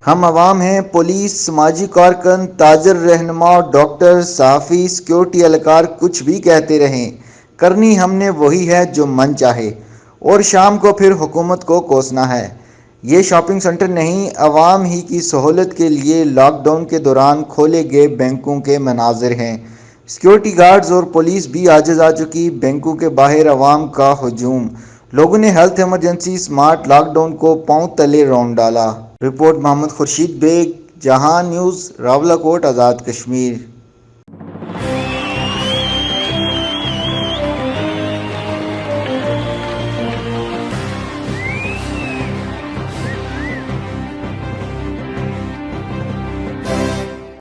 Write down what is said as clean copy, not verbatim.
हम आवाम हैं, पुलिस, समाजी कारकुन, ताजर, रहनुमा, डॉक्टर, सहाफ़ी, सिक्योरिटी एहलकार कुछ भी कहते रहें, करनी हमने वही है जो मन चाहे, और शाम को फिर हुकूमत को कोसना है। ये शॉपिंग सेंटर नहीं, अवाम ही की सहूलत के लिए लॉकडाउन के दौरान खोले गए बैंकों के मनाजिर हैं। सिक्योरिटी गार्ड्स और पुलिस भी आजिज़ आ चुकी, बैंकों के बाहर अवाम का हजूम। लोगों ने हेल्थ इमरजेंसी स्मार्ट लॉकडाउन को पांव तले रौंद डाला। रिपोर्ट मोहम्मद खुर्शीद बेग, जहां न्यूज़, रावलाकोट, आज़ाद कश्मीर।